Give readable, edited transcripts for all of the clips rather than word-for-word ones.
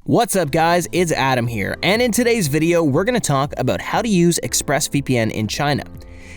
What's up guys, it's Adam here, and in today's video we're going to talk about how to use ExpressVPN in China.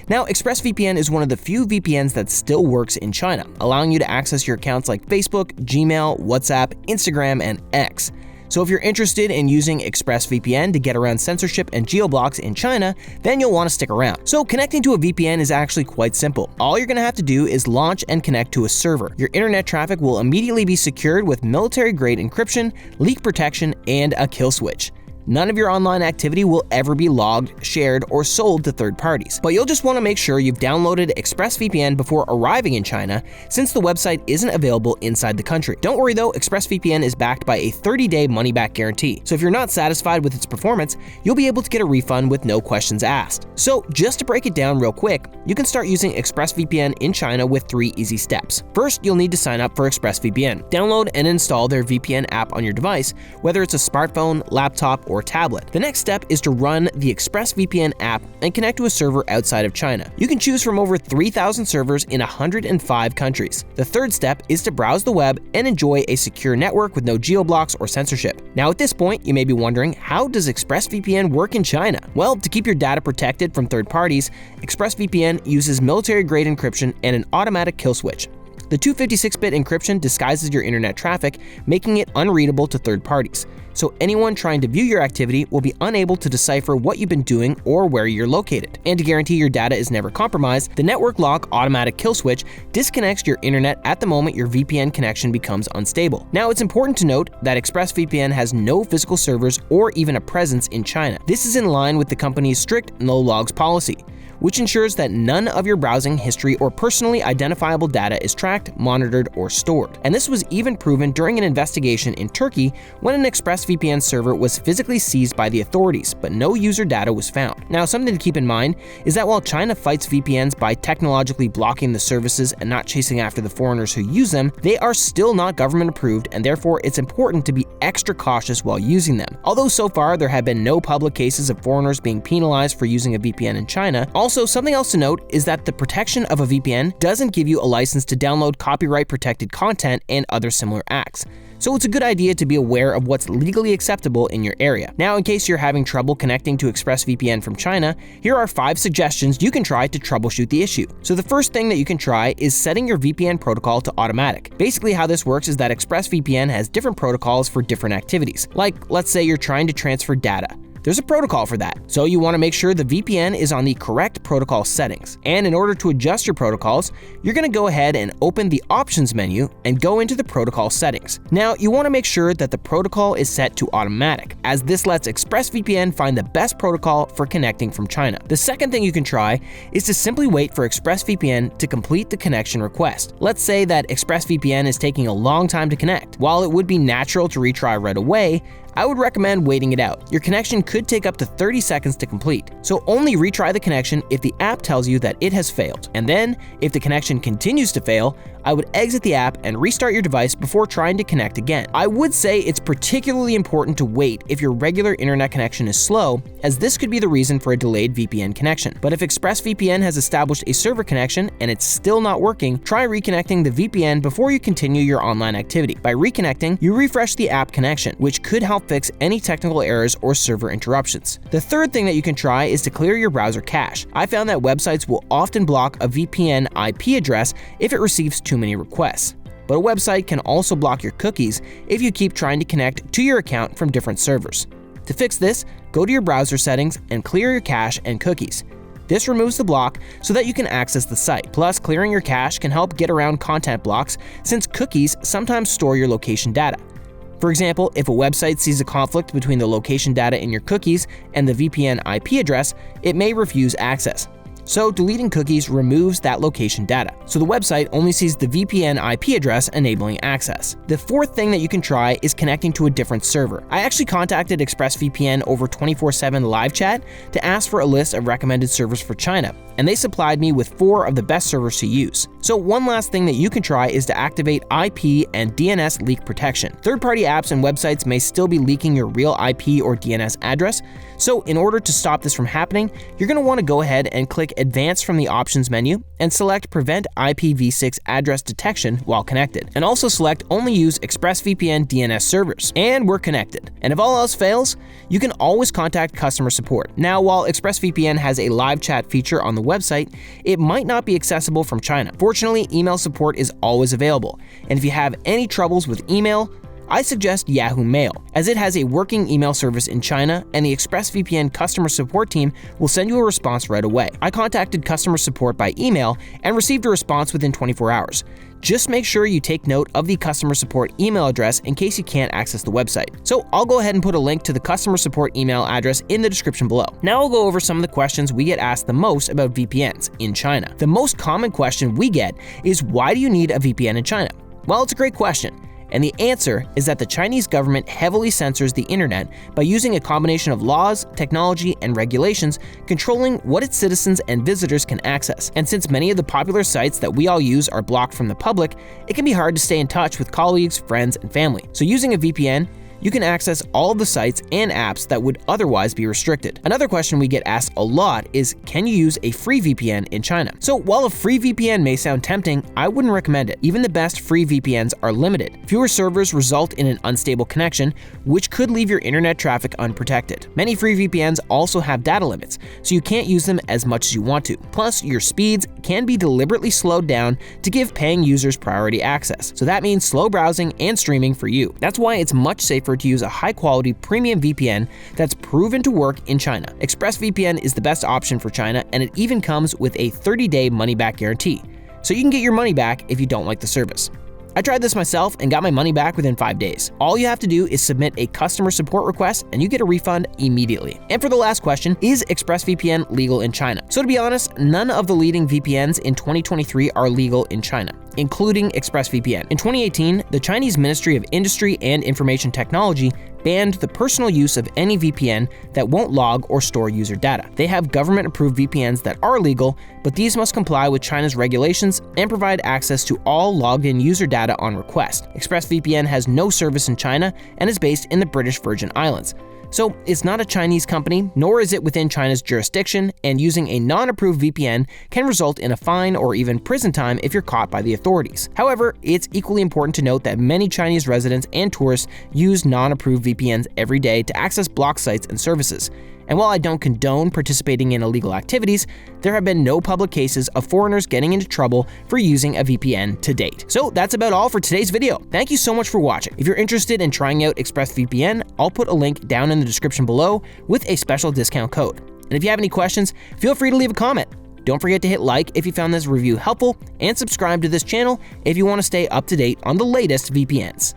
Now, ExpressVPN is one of the few VPNs that still works in China, allowing you to access your accounts like Facebook, Gmail, WhatsApp, Instagram, and X. So if you're interested in using ExpressVPN to get around censorship and geo-blocks in China, then you'll want to stick around. So connecting to a VPN is actually quite simple. All you're going to have to do is launch and connect to a server. Your internet traffic will immediately be secured with military-grade encryption, leak protection, and a kill switch. None of your online activity will ever be logged, shared, or sold to third parties. But you'll just want to make sure you've downloaded ExpressVPN before arriving in China, since the website isn't available inside the country. Don't worry though, ExpressVPN is backed by a 30-day money-back guarantee. So if you're not satisfied with its performance, you'll be able to get a refund with no questions asked. So just to break it down real quick, you can start using ExpressVPN in China with 3 easy steps. First, you'll need to sign up for ExpressVPN. Download and install their VPN app on your device, whether it's a smartphone, laptop, or tablet. The next step is to run the ExpressVPN app and connect to a server outside of China. You can choose from over 3,000 servers in 105 countries. The third step is to browse the web and enjoy a secure network with no geo-blocks or censorship. Now at this point, you may be wondering, how does ExpressVPN work in China? Well, to keep your data protected from third parties, ExpressVPN uses military-grade encryption and an automatic kill switch. The 256-bit encryption disguises your internet traffic, making it unreadable to third parties. So anyone trying to view your activity will be unable to decipher what you've been doing or where you're located. And to guarantee your data is never compromised, the network lock automatic kill switch disconnects your internet at the moment your VPN connection becomes unstable. Now, it's important to note that ExpressVPN has no physical servers or even a presence in China. This is in line with the company's strict no logs policy, which ensures that none of your browsing history or personally identifiable data is tracked, monitored, or stored. And this was even proven during an investigation in Turkey when an ExpressVPN server was physically seized by the authorities, but no user data was found. Now, something to keep in mind is that while China fights VPNs by technologically blocking the services and not chasing after the foreigners who use them, they are still not government approved, and therefore it's important to be extra cautious while using them. Although so far there have been no public cases of foreigners being penalized for using a VPN in China, also, something else to note is that the protection of a VPN doesn't give you a license to download copyright-protected content and other similar acts. So it's a good idea to be aware of what's legally acceptable in your area. Now, in case you're having trouble connecting to ExpressVPN from China, here are 5 suggestions you can try to troubleshoot the issue. So the first thing that you can try is setting your VPN protocol to automatic. Basically, how this works is that ExpressVPN has different protocols for different activities. Like, let's say you're trying to transfer data. There's a protocol for that, so you want to make sure the VPN is on the correct protocol settings. And in order to adjust your protocols, you're going to go ahead and open the options menu and go into the protocol settings. Now, you want to make sure that the protocol is set to automatic, as this lets ExpressVPN find the best protocol for connecting from China. The second thing you can try is to simply wait for ExpressVPN to complete the connection request. Let's say that ExpressVPN is taking a long time to connect. While it would be natural to retry right away, I would recommend waiting it out. Your connection could take up to 30 seconds to complete, so only retry the connection if the app tells you that it has failed. And then, if the connection continues to fail, I would exit the app and restart your device before trying to connect again. I would say it's particularly important to wait if your regular internet connection is slow, as this could be the reason for a delayed VPN connection. But if ExpressVPN has established a server connection and it's still not working, try reconnecting the VPN before you continue your online activity. By reconnecting, you refresh the app connection, which could help fix any technical errors or server interruptions. The third thing that you can try is to clear your browser cache. I found that websites will often block a VPN IP address if it receives too many requests. But a website can also block your cookies if you keep trying to connect to your account from different servers. To fix this, go to your browser settings and clear your cache and cookies. This removes the block so that you can access the site. Plus, clearing your cache can help get around content blocks, since cookies sometimes store your location data. For example, if a website sees a conflict between the location data in your cookies and the VPN IP address, it may refuse access. So deleting cookies removes that location data, so the website only sees the VPN IP address enabling access. The fourth thing that you can try is connecting to a different server. I actually contacted ExpressVPN over 24/7 live chat to ask for a list of recommended servers for China, and they supplied me with 4 of the best servers to use. So one last thing that you can try is to activate IP and DNS leak protection. Third-party apps and websites may still be leaking your real IP or DNS address, so in order to stop this from happening, you're going to want to go ahead and click Advanced from the Options menu and select Prevent IPv6 Address Detection while connected, and also select Only Use ExpressVPN DNS servers, and we're connected. And if all else fails, you can always contact customer support. Now, while ExpressVPN has a live chat feature on the website, it might not be accessible from China. Fortunately, email support is always available, and if you have any troubles with email, I suggest Yahoo Mail, as it has a working email service in China, and the ExpressVPN customer support team will send you a response right away. I contacted customer support by email and received a response within 24 hours. Just make sure you take note of the customer support email address in case you can't access the website. So I'll go ahead and put a link to the customer support email address in the description below. Now I'll go over some of the questions we get asked the most about VPNs in China. The most common question we get is, why do you need a VPN in China? Well, it's a great question. And the answer is that the Chinese government heavily censors the internet by using a combination of laws, technology, and regulations controlling what its citizens and visitors can access. And since many of the popular sites that we all use are blocked from the public, it can be hard to stay in touch with colleagues, friends, and family. So using a VPN, you can access all of the sites and apps that would otherwise be restricted. Another question we get asked a lot is, can you use a free VPN in China? So while a free VPN may sound tempting, I wouldn't recommend it. Even the best free VPNs are limited. Fewer servers result in an unstable connection, which could leave your internet traffic unprotected. Many free VPNs also have data limits, so you can't use them as much as you want to. Plus, your speeds can be deliberately slowed down to give paying users priority access. So that means slow browsing and streaming for you. That's why it's much safer to use a high-quality premium VPN that's proven to work in China. ExpressVPN is the best option for China, and it even comes with a 30-day money-back guarantee, so you can get your money back if you don't like the service. I tried this myself and got my money back within 5 days. All you have to do is submit a customer support request and you get a refund immediately. And for the last question, is ExpressVPN legal in China? So to be honest, none of the leading VPNs in 2023 are legal in China, including ExpressVPN. In 2018, the Chinese Ministry of Industry and Information Technology banned the personal use of any VPN that won't log or store user data. They have government-approved VPNs that are legal, but these must comply with China's regulations and provide access to all logged-in user data on request. ExpressVPN has no service in China and is based in the British Virgin Islands. So it's not a Chinese company, nor is it within China's jurisdiction, and using a non-approved VPN can result in a fine or even prison time if you're caught by the authorities. However, it's equally important to note that many Chinese residents and tourists use non-approved VPNs every day to access blocked sites and services. And while I don't condone participating in illegal activities, there have been no public cases of foreigners getting into trouble for using a VPN to date. So that's about all for today's video. Thank you so much for watching. If you're interested in trying out ExpressVPN, I'll put a link down in the description below with a special discount code. And if you have any questions, feel free to leave a comment. Don't forget to hit like if you found this review helpful, and subscribe to this channel if you want to stay up to date on the latest VPNs.